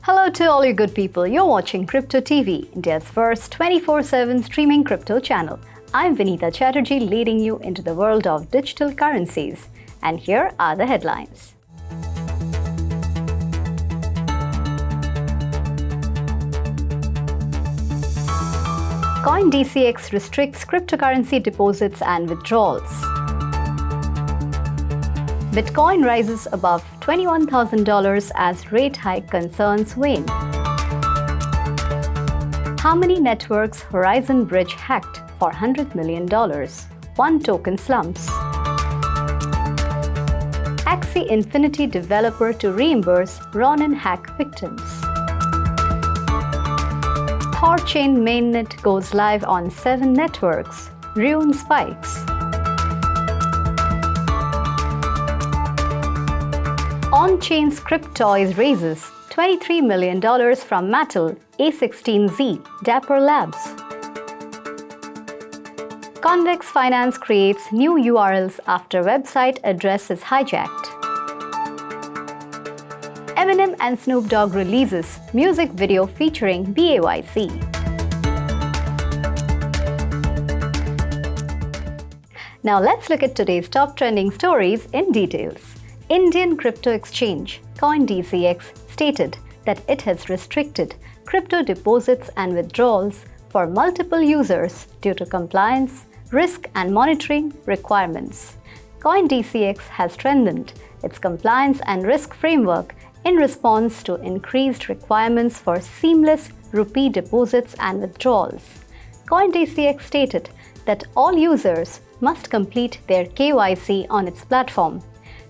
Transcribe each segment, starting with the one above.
Hello to all you good people. You're watching Crypto TV, India's first 24/7 streaming crypto channel. I'm Vinita Chatterjee, leading you into the world of digital currencies. And here are the headlines. CoinDCX restricts cryptocurrency deposits and withdrawals. Bitcoin rises above $21,000 as rate hike concerns Wane. Harmony Network's Horizon Bridge hacked for $100 million. One token slumps. Axie Infinity developer to reimburse Ronin hack victims. THORChain Mainnet goes live on 7 networks. RUNE spikes. OnChain's Cryptoys raises $23 million from Mattel A16Z Dapper Labs. Convex Finance creates new URLs after website address is hijacked. Eminem and Snoop Dogg releases music video featuring BAYC. Now let's look at today's top trending stories in details. Indian crypto exchange CoinDCX stated that it has restricted crypto deposits and withdrawals for multiple users due to compliance, risk and monitoring requirements. CoinDCX has strengthened its compliance and risk framework in response to increased requirements for seamless rupee deposits and withdrawals. CoinDCX stated that all users must complete their KYC on its platform.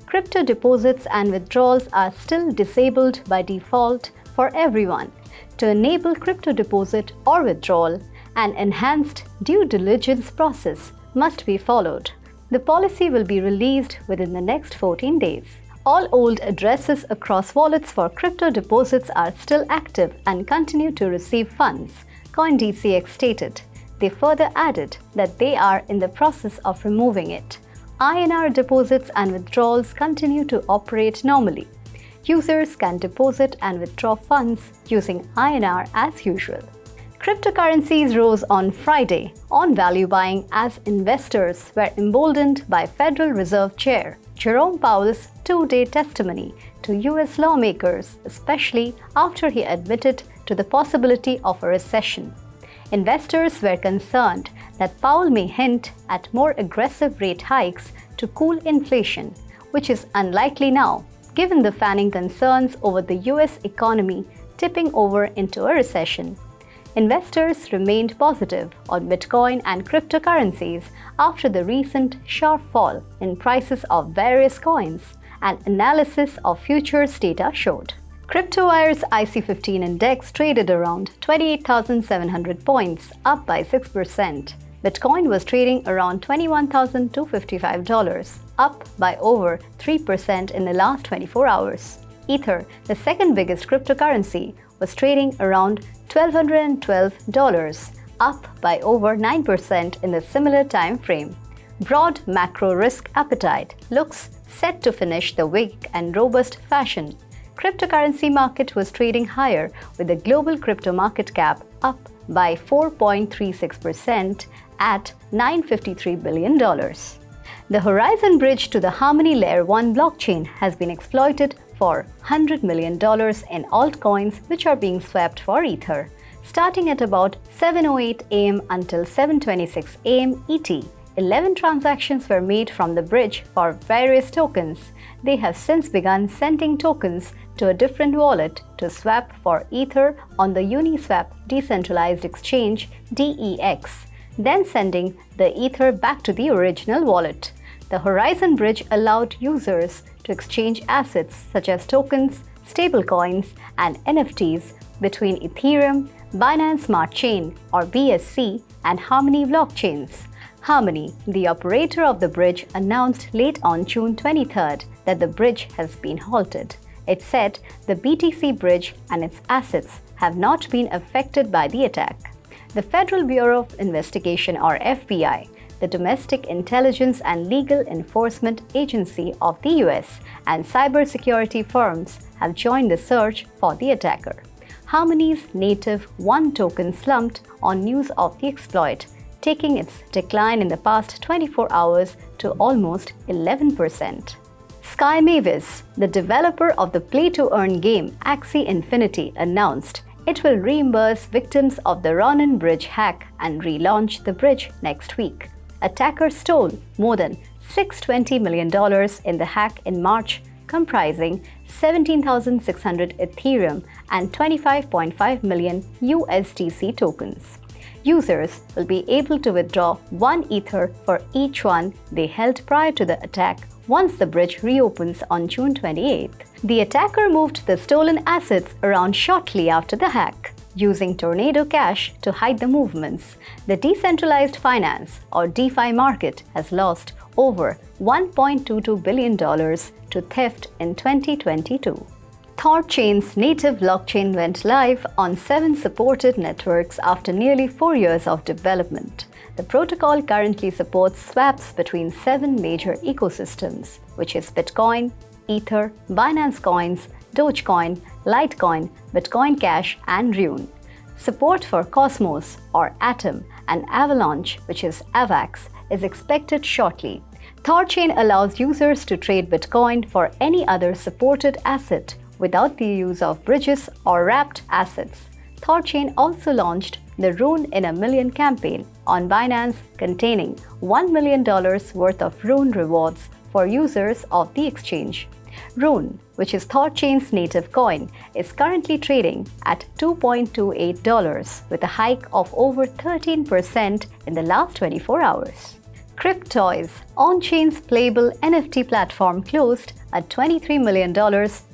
Crypto deposits and withdrawals are still disabled by default for everyone. To enable crypto deposit or withdrawal, an enhanced due diligence process must be followed. The policy will be released within the next 14 days. All old addresses across wallets for crypto deposits are still active and continue to receive funds, CoinDCX stated. They further added that they are in the process of removing it. INR deposits and withdrawals continue to operate normally. Users can deposit and withdraw funds using INR as usual. Cryptocurrencies rose on Friday on value buying as investors were emboldened by Federal Reserve Chair Jerome Powell's 2-day testimony to US lawmakers, especially after he admitted to the possibility of a recession. Investors were concerned that Powell may hint at more aggressive rate hikes to cool inflation, which is unlikely now, given the fanning concerns over the US economy tipping over into a recession. Investors remained positive on Bitcoin and cryptocurrencies after the recent sharp fall in prices of various coins, and analysis of futures data showed. CryptoWire's IC15 index traded around 28,700 points, up by 6%. Bitcoin was trading around $21,255, up by over 3% in the last 24 hours. Ether, the second biggest cryptocurrency, was trading around $1,212, up by over 9% in the similar time frame. Broad macro risk appetite looks set to finish the week in robust fashion. Cryptocurrency market was trading higher, with the global crypto market cap up by 4.36% at $953 billion. The Horizon Bridge to the Harmony Layer 1 blockchain has been exploited for $100 million in altcoins which are being swapped for Ether. Starting at about 7:08 a.m. until 7:26 a.m. ET, 11 transactions were made from the bridge for various tokens. They have since begun sending tokens to a different wallet to swap for Ether on the Uniswap decentralized exchange DEX, then sending the Ether back to the original wallet. The Horizon Bridge allowed users to exchange assets such as tokens, stablecoins, and NFTs between Ethereum, Binance Smart Chain or BAYC, and Harmony blockchains. Harmony, the operator of the bridge, announced late on June 23rd that the bridge has been halted. It said the BTC bridge and its assets have not been affected by the attack. The Federal Bureau of Investigation or FBI the domestic intelligence and legal enforcement agency of the US, and cybersecurity firms have joined the search for the attacker. Harmony's native One token slumped on news of the exploit, taking its decline in the past 24 hours to almost 11%. Sky Mavis, the developer of the play-to-earn game Axie Infinity, announced it will reimburse victims of the Ronin bridge hack and relaunch the bridge next week. Attackers stole more than $620 million in the hack in March, comprising 17,600 Ethereum and 25.5 million USDC tokens. Users will be able to withdraw 1 Ether for each one they held prior to the attack once the bridge reopens on June 28th. The attacker moved the stolen assets around shortly after the hack, using Tornado Cash to hide the movements. The decentralized finance, or DeFi market, has lost over $1.22 billion to theft in 2022. THORChain's native blockchain went live on 7 supported networks after nearly 4 years of development. The protocol currently supports swaps between 7 major ecosystems, which is Bitcoin, Ether, Binance Coins, DogeCoin, Litecoin, Bitcoin Cash, and RUNE. Support for Cosmos or Atom and Avalanche, which is AVAX, is expected shortly. THORChain allows users to trade Bitcoin for any other supported asset without the use of bridges or wrapped assets. THORChain also launched the RUNE in a Million campaign on Binance, containing $1 million worth of RUNE rewards for users of the exchange. RUNE, which is THORChain's native coin, is currently trading at $2.28 with a hike of over 13% in the last 24 hours. Cryptoys, OnChain's playable NFT platform, closed a $23 million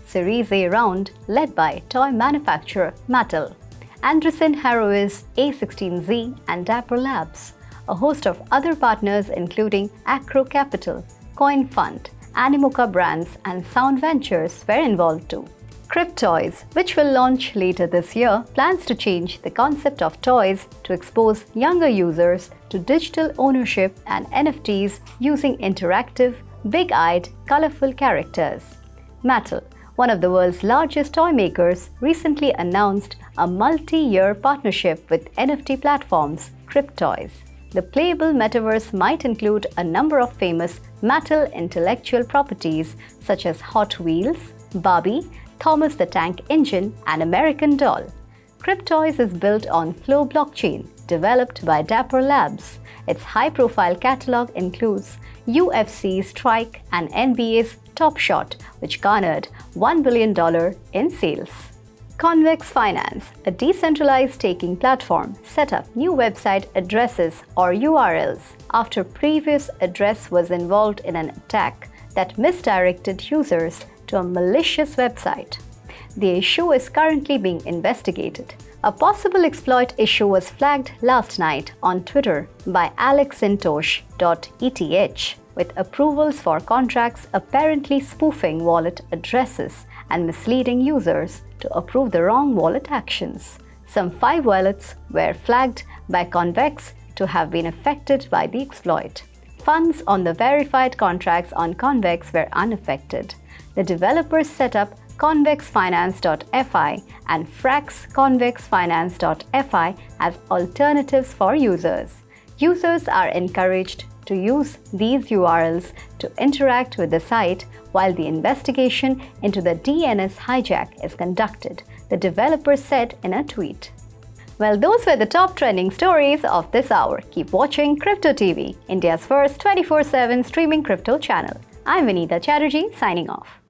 Series A round led by toy manufacturer Mattel. Andreessen Horowitz, A16Z, and Dapper Labs. A host of other partners including Acro Capital, Coin Fund, Animoca Brands, and Sound Ventures were involved too. Cryptoys, which will launch later this year, plans to change the concept of toys to expose younger users to digital ownership and NFTs using interactive, big-eyed, colorful characters. Mattel, one of the world's largest toy makers, recently announced a multi-year partnership with NFT platforms Cryptoys. The playable metaverse might include a number of famous Mattel intellectual properties such as Hot Wheels, Barbie, Thomas the Tank Engine, and American Doll. Cryptoys is built on Flow blockchain, developed by Dapper Labs. Its high-profile catalog includes UFC Strike and NBA's Top Shot, which garnered $1 billion in sales. Convex Finance, a decentralized staking platform, set up new website addresses or URLs after previous address was involved in an attack that misdirected users to a malicious website. The issue is currently being investigated. A possible exploit issue was flagged last night on Twitter by alexintosh.eth, with approvals for contracts apparently spoofing wallet addresses and misleading users to approve the wrong wallet actions. Some 5 wallets were flagged by Convex to have been affected by the exploit. Funds on the verified contracts on Convex were unaffected. The developers set up convexfinance.fi and fraxconvexfinance.fi as alternatives for users. Users are encouraged to use these URLs to interact with the site while the investigation into the DNS hijack is conducted, the developers said in a tweet. Well, those were the top trending stories of this hour. Keep watching Crypto TV, India's first 24/7 streaming crypto channel. I'm Vinita Chatterjee, signing off.